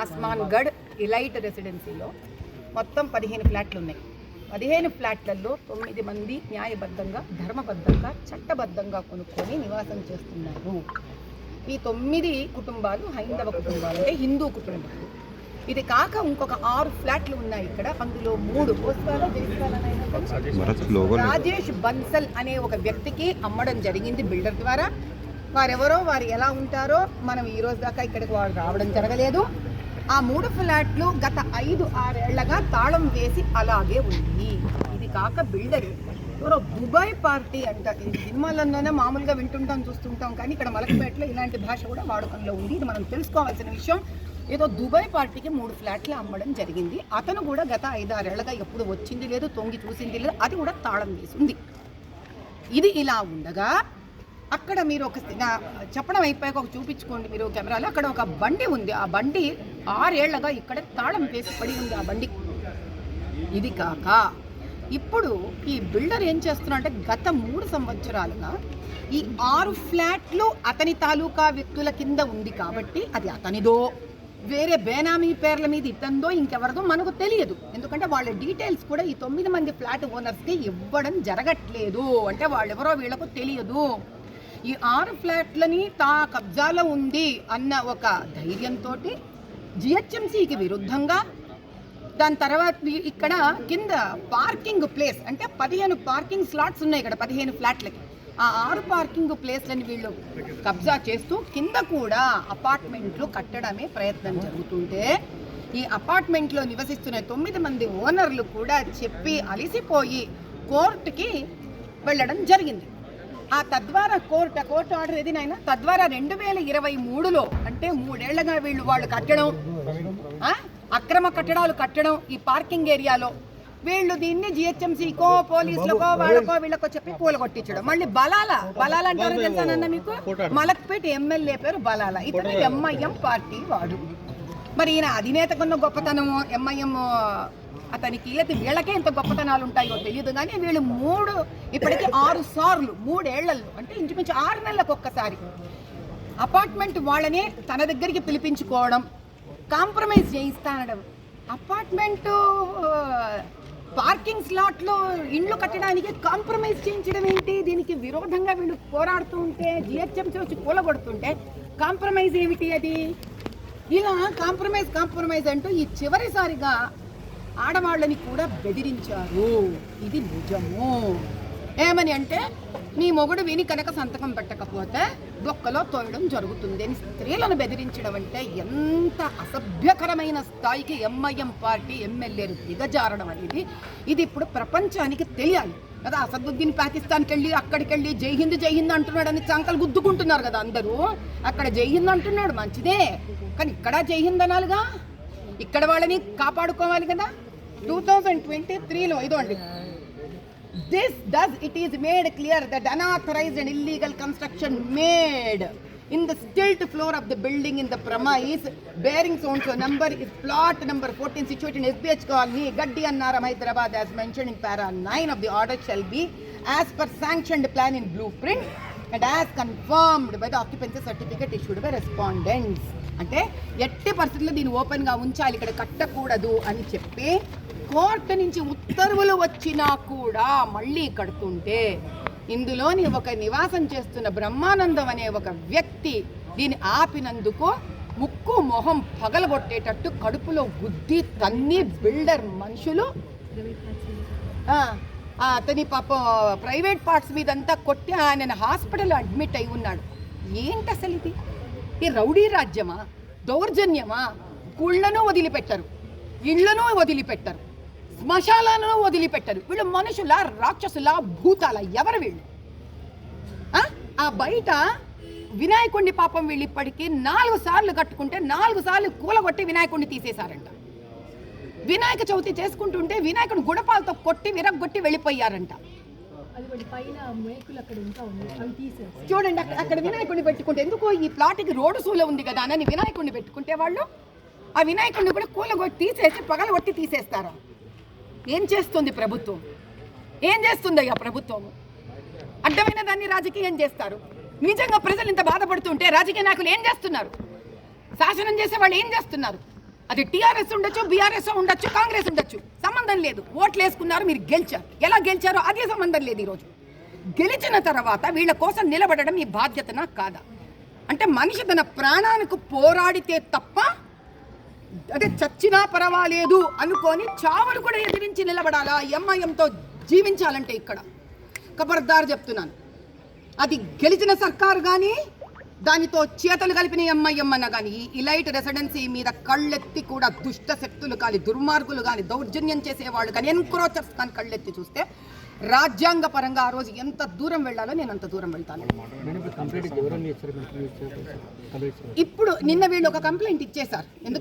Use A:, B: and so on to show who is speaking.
A: ఆస్మాన్ garh elite రెసిడెన్సీలో మొత్తం 15 ఫ్లాట్లు ఉన్నాయి. 15 ఫ్లాట్లలో 9 మంది న్యాయబద్ధంగా, ధర్మబద్ధంగా, చట్టబద్ధంగా కొనుక్కొని నివాసం చేస్తున్నారు. ఈ 9 కుటుంబాలు హైందవ కుటుంబాలు, అంటే హిందూ కుటుంబాలు. ఇది కాక ఇంకొక 6 ఫ్లాట్లు ఉన్నాయి ఇక్కడ. అందులో 3 రాజేష్ బన్సల్ అనే ఒక వ్యక్తికి అమ్మడం జరిగింది బిల్డర్ ద్వారా. వారెవరో, వారు ఎలా ఉంటారో మనం ఈ రోజు దాకా ఇక్కడికి వారు రావడం జరగలేదు. ఆ 3 ఫ్లాట్లు గత 5-6 ఏళ్లగా తాళం వేసి అలాగే ఉంది. ఇది కాక బిల్డర్ ఎవరో దుబాయ్ పార్టీ అంట. ఈ సినిమాలలోనే మామూలుగా వింటుంటాం, చూస్తుంటాం, కానీ ఇక్కడ మలక్పేటలో ఇలాంటి భాష కూడా వాడుకలో ఉంది. ఇది మనం తెలుసుకోవాల్సిన విషయం. ఏదో దుబాయ్ పార్టీకి 3 ఫ్లాట్లు అమ్మడం జరిగింది. అతను కూడా గత 5-6 ఏళ్లగా ఎప్పుడు వచ్చింది లేదు, తొంగి చూసింది లేదు, అది కూడా తాళం వేసి ఉంది. ఇది ఇలా ఉండగా అక్కడ మీరు ఒక చెప్పడం అయిపోయాక ఒక చూపించుకోండి మీరు కెమెరాలో. అక్కడ ఒక బండి ఉంది. ఆ బండి 6 ఏళ్లగా ఇక్కడ తాళం వేసి పడి ఉంది ఆ బండి. ఇది కాక ఇప్పుడు ఈ బిల్డర్ ఏం చేస్తున్నారంటే గత 3 సంవత్సరాలుగా ఈ 6 ఫ్లాట్లు అతని తాలూకా వ్యక్తుల కింద ఉంది కాబట్టి అది అతనిదో, వేరే బేనామీ పేర్ల మీద ఇతందో ఇంకెవరిదో మనకు తెలియదు. ఎందుకంటే వాళ్ళ డీటెయిల్స్ కూడా ఈ 9 మంది ఫ్లాట్ ఓనర్స్కి ఇవ్వడం జరగట్లేదు. అంటే వాళ్ళెవరో వీళ్ళకు తెలియదు. ఈ 6 ఫ్లాట్లని తా కబ్జాలో ఉంది అన్న ఒక ధైర్యంతో జిహెచ్ఎంసీకి విరుద్ధంగా, దాని తర్వాత ఇక్కడ కింద పార్కింగ్ ప్లేస్ అంటే 15 పార్కింగ్ స్లాట్స్ ఉన్నాయి ఇక్కడ 15 ఫ్లాట్లకి. ఆ 6 పార్కింగ్ ప్లేస్లని వీళ్ళు కబ్జా చేస్తూ కింద కూడా అపార్ట్మెంట్లు కట్టడమే ప్రయత్నం జరుగుతుంటే ఈ అపార్ట్మెంట్లో నివసిస్తున్న 9 మంది ఓనర్లు కూడా చెప్పి అలిసిపోయి కోర్టుకి వెళ్ళడం జరిగింది. ఆ తద్వారా కోర్టు ఆర్డర్ ఏది నాయన, తద్వారా 2023లో అంటే 3 ఏళ్లగా వాళ్ళు కట్టడం, అక్రమ కట్టడాలు కట్టడం ఈ పార్కింగ్ ఏరియాలో, వీళ్ళు దీన్ని జిహెచ్ఎంసీకో పోలీసులకో వాళ్ళకో వీళ్ళకో చెప్పి కూలగొట్టించడం. మళ్ళీ బలాల అంటారు తెలుసానన్న మీకు, మలక్పేట ఎమ్మెల్యే పేరు బలాల. ఇతను ఎంఐఎం పార్టీ వాడు. మరి ఈయన అధినేతకున్న గొప్పతనము ఎంఐఎం అతనికి, లేదా వీళ్ళకే ఎంత గొప్పతనాలు ఉంటాయో తెలియదు. కానీ వీళ్ళు ఇప్పటికీ 6 సార్లు 3 ఏళ్లలో అంటే ఇంచుమించు 6 నెలలకు ఒక్కసారి అపార్ట్మెంట్ వాళ్ళని తన దగ్గరికి పిలిపించుకోవడం, కాంప్రమైజ్ చేయిస్తానడం. అపార్ట్మెంటు పార్కింగ్ స్లాట్లో ఇండ్లు కట్టడానికి కాంప్రమైజ్ చేయించడం ఏంటి? దీనికి విరోధంగా వీళ్ళు పోరాడుతూ ఉంటే జిహెచ్ఎంసీ వచ్చి కూలగొడుతుంటే కాంప్రమైజ్ ఏమిటి అది? ఇలా కాంప్రమైజ్ అంటూ ఈ చివరిసారిగా ఆడవాళ్ళని కూడా బెదిరించారు. ఇది నిజము. ఏమని అంటే, నీ మొగుడు విని కనుక సంతకం పెట్టకపోతే బొక్కలో తోయడం జరుగుతుంది అని స్త్రీలను బెదిరించడం అంటే ఎంత అసభ్యకరమైన స్థాయికి ఎంఐఎం పార్టీ ఎమ్మెల్యేలు దిగజారడం అనేది ఇది ఇప్పుడు ప్రపంచానికి తెలియాలి కదా. అసదుద్దీన్ పాకిస్తాన్కి వెళ్ళి అక్కడికి వెళ్ళి జై హింద్ అంటున్నాడు అని చంకలు గుద్దుకుంటున్నారు కదా అందరూ. అక్కడ జై హింద్ అంటున్నాడు, మంచిదే, కానీ ఇక్కడ జై హింద్ అనాలిగా, ఇక్కడ వాళ్ళని కాపాడుకోవాలి కదా. 2023లో ఇదోండి, it is made clear that unauthorized and illegal construction made in the stilt floor of the building in the premise bearing so number is plot number 14 situated in SBH colony Gaddi Annaram Hyderabad as mentioned in para 9 of the order shall be as per sanctioned plan in blueprint and as confirmed by the occupancy certificate issued by respondents. అంటే ఎట్టి పరిస్థితుల్లో దీన్ని ఓపెన్గా ఉంచాలి, ఇక్కడ కట్టకూడదు అని చెప్పి court నుంచి ఉత్తర్వులు వచ్చినా కూడా మళ్ళీ కడుతుంటే ఇందులోని ఒక నివాసం చేస్తున్న బ్రహ్మానందం అనే ఒక వ్యక్తి దీన్ని ఆపినందుకు ముక్కు మొహం పగలగొట్టేటట్టు కడుపులో గుద్ది తన్ని బిల్డర్ మనుషులు అతని పాపం ప్రైవేట్ పార్ట్స్ మీదంతా కొట్టి ఆయన హాస్పిటల్ అడ్మిట్ అయి ఉన్నాడు. ఏంటి అసలు ఇది? ఈ రౌడీ రాజ్యమా, దౌర్జన్యమా? గుళ్ళను వదిలిపెట్టరు, ఇళ్లను వదిలిపెట్టరు, శ్మశాలను వదిలిపెట్టరు. వీళ్ళు మనుషుల, రాక్షసుల, భూతాల? ఎవరు వీళ్ళు? ఆ బయట వినాయకుడిని పాపం వీళ్ళు ఇప్పటికీ 4 సార్లు కట్టుకుంటే 4 సార్లు కూలగొట్టి వినాయకుడిని తీసేశారంట. వినాయక చవితి చేసుకుంటుంటే వినాయకుడిని గుడపాలతో కొట్టి విరగొట్టి వెళ్ళిపోయారంట. చూడండి, అక్కడ వినాయకుడిని పెట్టుకుంటే ఎందుకు? ఈ ప్లాట్కి రోడ్డు సూల ఉంది కదా అని వినాయకుడిని పెట్టుకుంటే వాళ్ళు ఆ వినాయకుడిని కూడా కూలగొట్టి తీసేసి పగలగొట్టి తీసేస్తారా? ఏం చేస్తుంది ప్రభుత్వం? ఏం చేస్తుంది అయ్యా ప్రభుత్వం? అడ్డమైన దాన్ని రాజకీయం చేస్తారు. నిజంగా ప్రజలు ఇంత బాధపడుతుంటే రాజకీయ నాయకులు ఏం చేస్తున్నారు? శాసనం చేసే వాళ్ళు ఏం చేస్తున్నారు? అది టీఆర్ఎస్ ఉండొచ్చు, బీఆర్ఎస్ ఉండొచ్చు, కాంగ్రెస్ ఉండొచ్చు, సంబంధం లేదు. ఓట్లు వేసుకున్నారు, మీరు గెలిచారు. ఎలా గెలిచారో అదే సంబంధం లేదు. ఈరోజు గెలిచిన తర్వాత వీళ్ళ కోసం నిలబడడం మీ బాధ్యతనా కాదా? అంటే మనిషి తన ప్రాణానికి పోరాడితే తప్ప అంటే చచ్చినా పర్వాలేదు అనుకొని చావును కూడా ఎదిరించి నిలబడాలా? ఎంఐఎంతో జీవించాలంటే ఇక్కడ ఖబర్దార్ చెప్తున్నాను. అది గెలిచిన సర్కారు కానీ దానితో చేతలు కలిపిన ఎంఐఎం అన్న కానీ ఈ ఇలైట్ రెసిడెన్సీ మీద కళ్ళెత్తి కూడా దుష్ట శక్తులు కానీ, దుర్మార్గులు కానీ, దౌర్జన్యం చేసేవాళ్ళు కానీ, ఎన్క్రోచర్స్ కానీ కళ్ళెత్తి చూస్తే రాజ్యాంగ పరంగా ఆ రోజు ఎంత దూరం వెళ్ళాలో నేను అంత దూరం వెళ్తాను. ఇప్పుడు నిన్న వీళ్ళు ఒక కంప్లైంట్ ఇచ్చేశారు. ఎందుకు